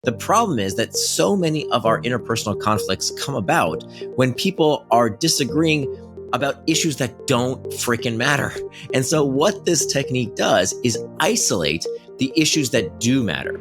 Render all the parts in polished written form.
The problem is that so many of our interpersonal conflicts come about when people are disagreeing about issues that don't freaking matter. And so, what this technique does is isolate the issues that do matter.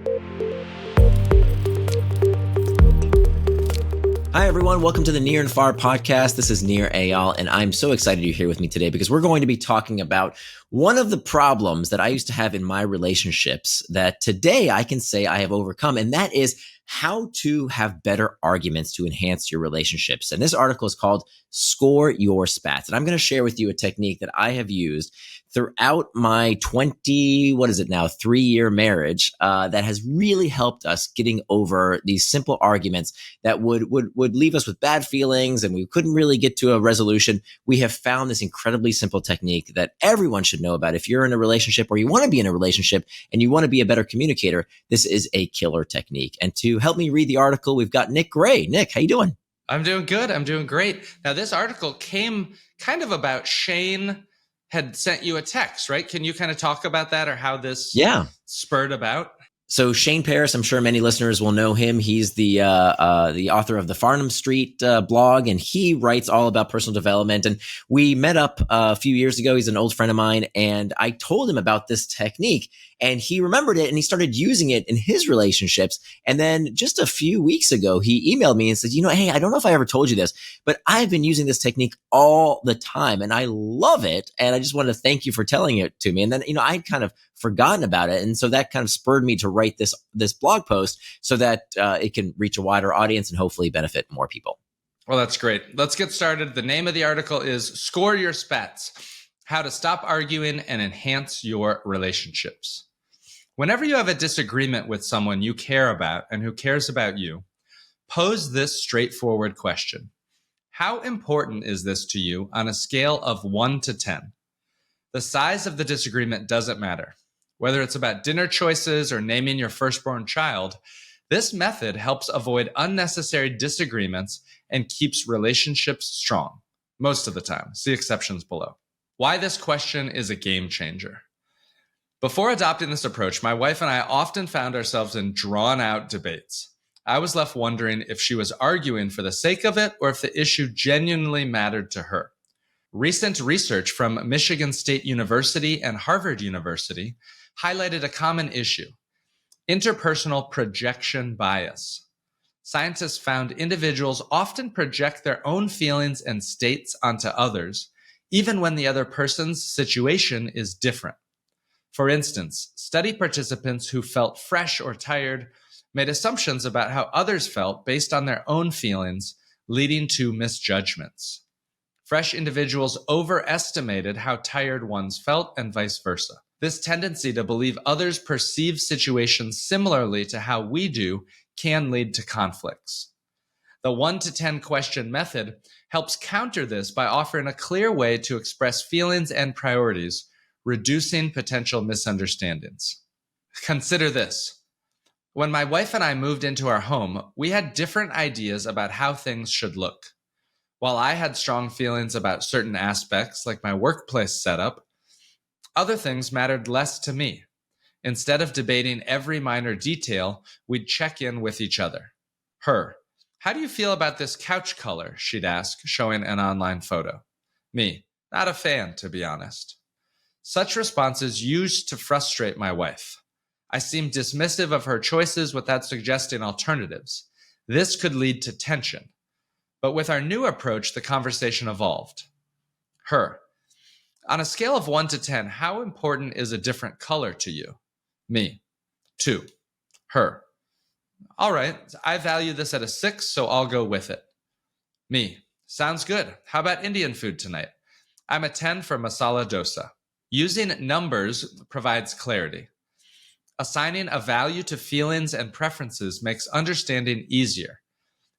Hi, everyone. Welcome to the Near and Far podcast. This is Nir Eyal, and I'm so excited you're here with me today because we're going to be talking about one of the problems that I used to have in my relationships that today I can say I have overcome, and that is how to have better arguments to enhance your relationships. And this article is called Score Your Spats. And I'm going to share with you a technique that I have used throughout my 3-year marriage that has really helped us getting over these simple arguments that would leave us with bad feelings and we couldn't really get to a resolution. We have found this incredibly simple technique that everyone should know about. If you're in a relationship or you want to be in a relationship and you want to be a better communicator, this is a killer technique. And to help me read the article, we've got Nick Gray. Nick, how you doing? I'm doing good. I'm doing great. Now, this article came kind of about Shane had sent you a text, right? Can you kind of talk about that or how this spurred about? So Shane Paris, I'm sure many listeners will know him. He's the author of the Farnham Street blog, and he writes all about personal development. And we met up a few years ago. He's an old friend of mine, and I told him about this technique, and he remembered it, and he started using it in his relationships. And then just a few weeks ago, he emailed me and said, hey, I don't know if I ever told you this, but I've been using this technique all the time, and I love it. And I just wanted to thank you for telling it to me. And then, I'd kind of forgotten about it. And so that kind of spurred me to write this blog post so that it can reach a wider audience and hopefully benefit more people. Well, that's great. Let's get started. The name of the article is Score Your Spats: How to Stop Arguing and Enhance Your Relationships. Whenever you have a disagreement with someone you care about and who cares about you, pose this straightforward question. How important is this to you on a scale of 1 to 10? The size of the disagreement doesn't matter. Whether it's about dinner choices or naming your firstborn child, this method helps avoid unnecessary disagreements and keeps relationships strong. Most of the time. See exceptions below. Why this question is a game changer. Before adopting this approach, my wife and I often found ourselves in drawn-out debates. I was left wondering if she was arguing for the sake of it or if the issue genuinely mattered to her. Recent research from Michigan State University and Harvard University highlighted a common issue: interpersonal projection bias. Scientists found individuals often project their own feelings and states onto others, even when the other person's situation is different. For instance, study participants who felt fresh or tired made assumptions about how others felt based on their own feelings, leading to misjudgments. Fresh individuals overestimated how tired ones felt and vice versa. This tendency to believe others perceive situations similarly to how we do can lead to conflicts. The 1 to 10 question method helps counter this by offering a clear way to express feelings and priorities, reducing potential misunderstandings. Consider this. When my wife and I moved into our home, we had different ideas about how things should look. While I had strong feelings about certain aspects, like my workplace setup, other things mattered less to me. Instead of debating every minor detail, we'd check in with each other. Her: how do you feel about this couch color? She'd ask, showing an online photo. Me: not a fan, to be honest. Such responses used to frustrate my wife. I seemed dismissive of her choices without suggesting alternatives. This could lead to tension. But with our new approach, the conversation evolved. Her: on a scale of 1 to 10, how important is a different color to you? Me: 2. Her: all right, I value this at a 6, so I'll go with it. Me: sounds good. How about Indian food tonight? I'm a 10 for masala dosa. Using numbers provides clarity. Assigning a value to feelings and preferences makes understanding easier.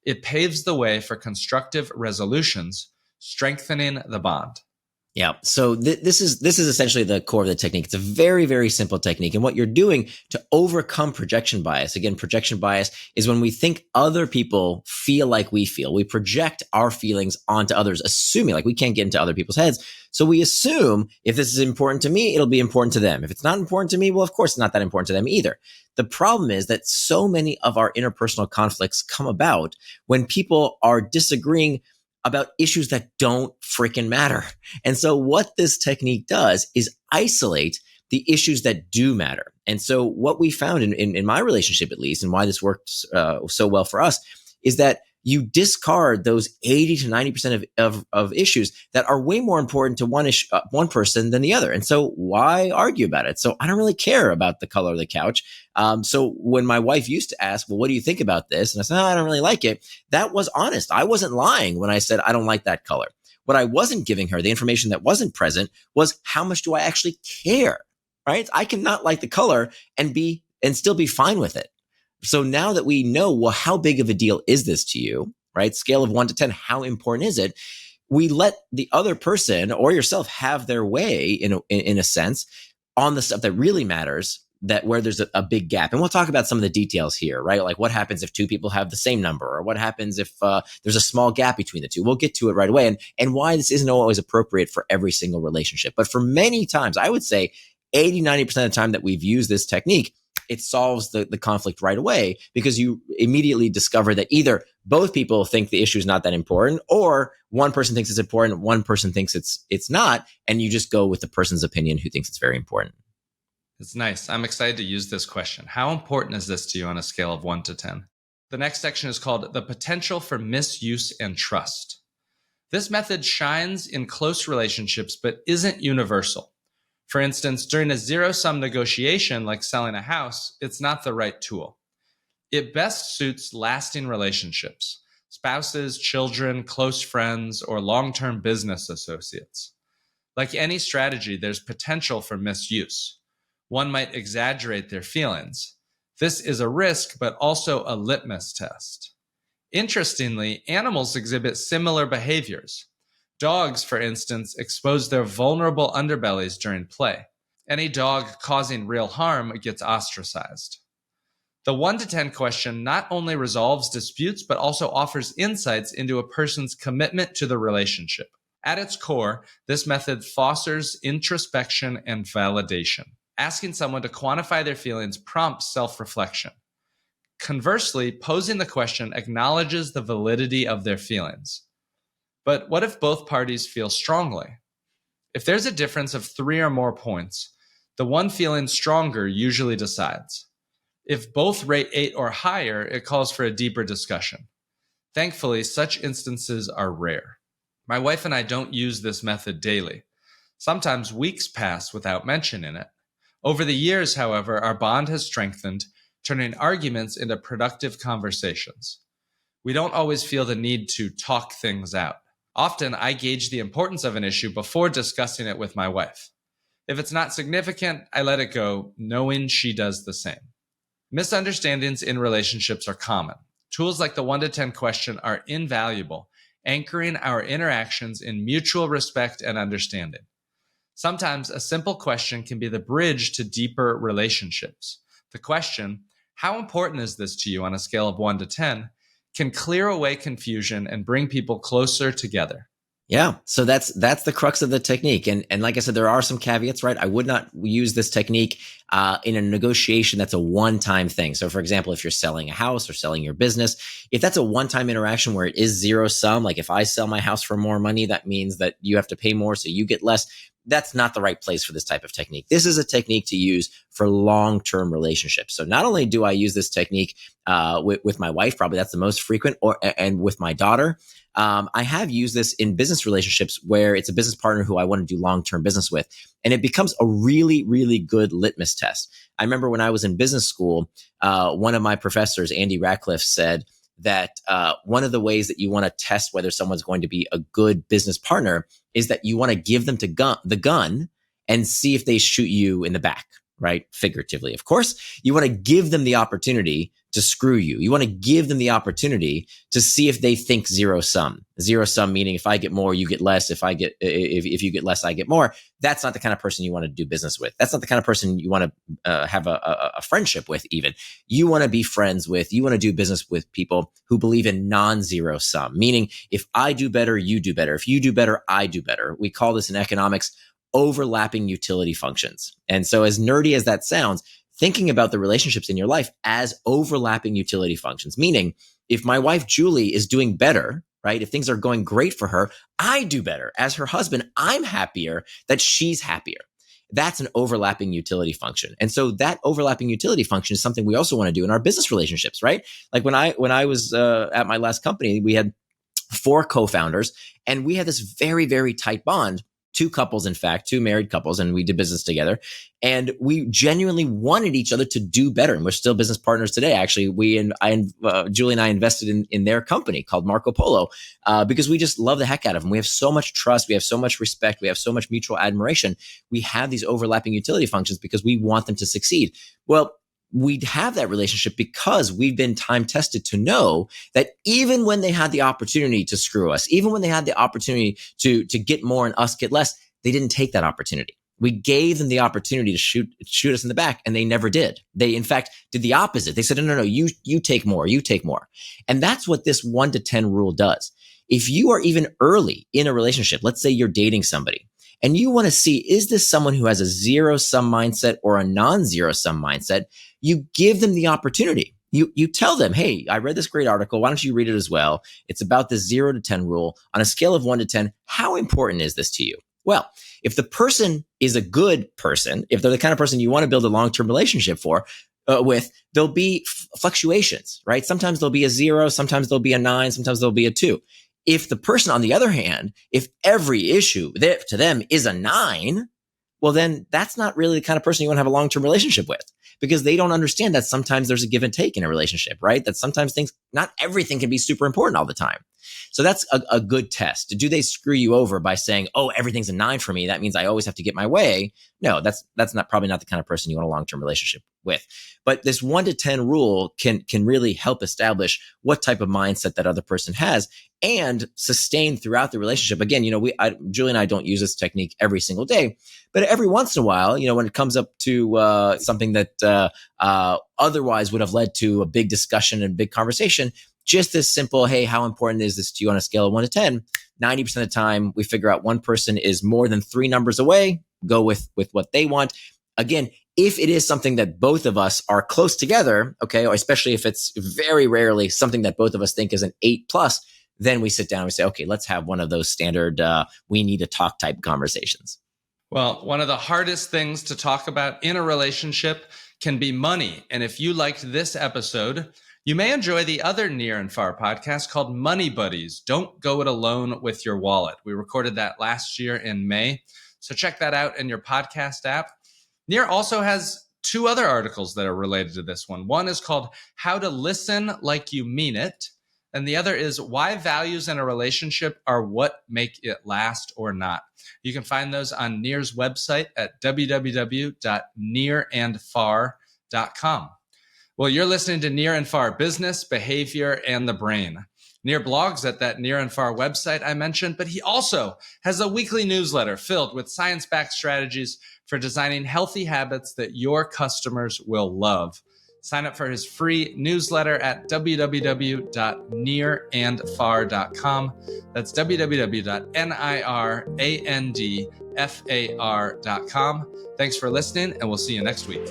It paves the way for constructive resolutions, strengthening the bond. Yeah. So this is essentially the core of the technique. It's a very, very simple technique. And what you're doing to overcome projection bias, again, projection bias is when we think other people feel like we feel. We project our feelings onto others, assuming like we can't get into other people's heads. So we assume if this is important to me, it'll be important to them. If it's not important to me, well, of course, it's not that important to them either. The problem is that so many of our interpersonal conflicts come about when people are disagreeing about issues that don't freaking matter. And so what this technique does is isolate the issues that do matter. And so what we found in my relationship, at least, and why this works so well for us, is that you discard those 80 to 90% of issues that are way more important to one person than the other. And so why argue about it? So I don't really care about the color of the couch. So when my wife used to ask, well, what do you think about this? And I said, I don't really like it. That was honest. I wasn't lying when I said, I don't like that color. What I wasn't giving her, the information that wasn't present, was how much do I actually care, right? I cannot like the color and still be fine with it. So now that we know, well, how big of a deal is this to you, right? Scale of 1 to 10, how important is it? We let the other person or yourself have their way in a sense on the stuff that really matters, that where there's a big gap. And we'll talk about some of the details here, right? Like what happens if two people have the same number, or what happens if there's a small gap between the two. We'll get to it right away, and why this isn't always appropriate for every single relationship. But for many times, I would say 80, 90% of the time that we've used this technique, it solves the conflict right away, because you immediately discover that either both people think the issue is not that important, or one person thinks it's important, one person thinks it's not, and you just go with the person's opinion who thinks it's very important. It's nice. I'm excited to use this question. How important is this to you on a scale of 1 to 10? The next section is called the potential for misuse and trust. This method shines in close relationships, but isn't universal. For instance, during a zero-sum negotiation like selling a house, it's not the right tool. It best suits lasting relationships, spouses, children, close friends, or long-term business associates. Like any strategy, there's potential for misuse. One might exaggerate their feelings. This is a risk, but also a litmus test. Interestingly, animals exhibit similar behaviors. Dogs, for instance, expose their vulnerable underbellies during play. Any dog causing real harm gets ostracized. The 1 to 10 question not only resolves disputes, but also offers insights into a person's commitment to the relationship. At its core, this method fosters introspection and validation. Asking someone to quantify their feelings prompts self-reflection. Conversely, posing the question acknowledges the validity of their feelings. But what if both parties feel strongly? If there's a difference of 3 or more points, the one feeling stronger usually decides. If both rate 8 or higher, it calls for a deeper discussion. Thankfully, such instances are rare. My wife and I don't use this method daily. Sometimes weeks pass without mention in it. Over the years, however, our bond has strengthened, turning arguments into productive conversations. We don't always feel the need to talk things out. Often, I gauge the importance of an issue before discussing it with my wife. If it's not significant, I let it go, knowing she does the same. Misunderstandings in relationships are common. Tools like the 1 to 10 question are invaluable, anchoring our interactions in mutual respect and understanding. Sometimes a simple question can be the bridge to deeper relationships. The question, how important is this to you on a scale of 1 to 10, can clear away confusion and bring people closer together. Yeah. So that's the crux of the technique. And like I said, there are some caveats, right? I would not use this technique in a negotiation that's a one-time thing. So for example, if you're selling a house or selling your business, if that's a one-time interaction where it is zero sum, like if I sell my house for more money, that means that you have to pay more, so you get less. That's not the right place for this type of technique. This is a technique to use for long-term relationships. So not only do I use this technique with my wife, probably that's the most frequent, and with my daughter, I have used this in business relationships where it's a business partner who I want to do long-term business with. And it becomes a really, really good litmus test. I remember when I was in business school, one of my professors, Andy Ratcliffe, said that one of the ways that you want to test whether someone's going to be a good business partner is that you want to give them the gun and see if they shoot you in the back, right? Figuratively, of course. You want to give them the opportunity to screw you. You want to give them the opportunity to see if they think zero sum. Zero sum meaning if I get more, you get less. If you get less, I get more. That's not the kind of person you want to do business with. That's not the kind of person you want to have a friendship with even. You want to be friends with, you want to do business with people who believe in non-zero sum, meaning if I do better, you do better. If you do better, I do better. We call this in economics overlapping utility functions. And so as nerdy as that sounds, thinking about the relationships in your life as overlapping utility functions, meaning if my wife, Julie, is doing better, right? If things are going great for her, I do better. As her husband, I'm happier that she's happier. That's an overlapping utility function. And so that overlapping utility function is something we also want to do in our business relationships, right? Like when I was at my last company, we had 4 co-founders and we had this very, very tight bond. 2 couples, in fact, 2 married couples, and we did business together. And we genuinely wanted each other to do better. And we're still business partners today. Actually, Julie and I invested in their company called Marco Polo because we just love the heck out of them. We have so much trust. We have so much respect. We have so much mutual admiration. We have these overlapping utility functions because we want them to succeed. Well, we have that relationship because we've been time tested to know that even when they had the opportunity to screw us, even when they had the opportunity to get more and us get less, they didn't take that opportunity. We gave them the opportunity to shoot us in the back, and they never did. They, in fact, did the opposite. They said, no, you take more, you take more. And that's what this 1 to 10 rule does. If you are even early in a relationship, let's say you're dating somebody, and you want to see, is this someone who has a zero-sum mindset or a non-zero-sum mindset? You give them the opportunity. You tell them, hey, I read this great article. Why don't you read it as well? It's about the 0 to 10 rule. On a scale of 1 to 10, how important is this to you? Well, if the person is a good person, if they're the kind of person you want to build a long-term relationship with, there'll be fluctuations, right? Sometimes there'll be a 0, sometimes there'll be a 9, sometimes there'll be a 2. If the person, on the other hand, if every issue to them is a 9, well, then that's not really the kind of person you want to have a long-term relationship with, because they don't understand that sometimes there's a give and take in a relationship, right? That sometimes not everything can be super important all the time. So that's a good test. Do they screw you over by saying, oh, everything's a 9 for me, that means I always have to get my way? No, that's probably not the kind of person you want a long-term relationship with. But this 1 to 10 rule can really help establish what type of mindset that other person has and sustain throughout the relationship. Again, Julie and I don't use this technique every single day, but every once in a while, when it comes up to something that otherwise would have led to a big discussion and big conversation, just this simple, hey, how important is this to you on a scale of 1 to 10? 90% of the time, we figure out one person is more than 3 numbers away, go with what they want. Again, if it is something that both of us are close together, okay, or especially if it's very rarely something that both of us think is an 8 plus, then we sit down and we say, okay, let's have one of those standard, we need to talk type conversations. Well, one of the hardest things to talk about in a relationship can be money. And if you liked this episode, you may enjoy the other Near and Far podcast called Money Buddies. Don't go it alone with your wallet. We recorded that last year in May. So check that out in your podcast app. Near also has 2 other articles that are related to this one. One is called How to Listen Like You Mean It. And the other is Why Values in a Relationship Are What Make It Last or Not. You can find those on Near's website at www.nearandfar.com. Well, you're listening to Near and Far Business, Behavior, and the Brain. Near blogs at that Near and Far website I mentioned, but he also has a weekly newsletter filled with science-backed strategies for designing healthy habits that your customers will love. Sign up for his free newsletter at www.nearandfar.com. That's www.nearandfar.com. Thanks for listening, and we'll see you next week.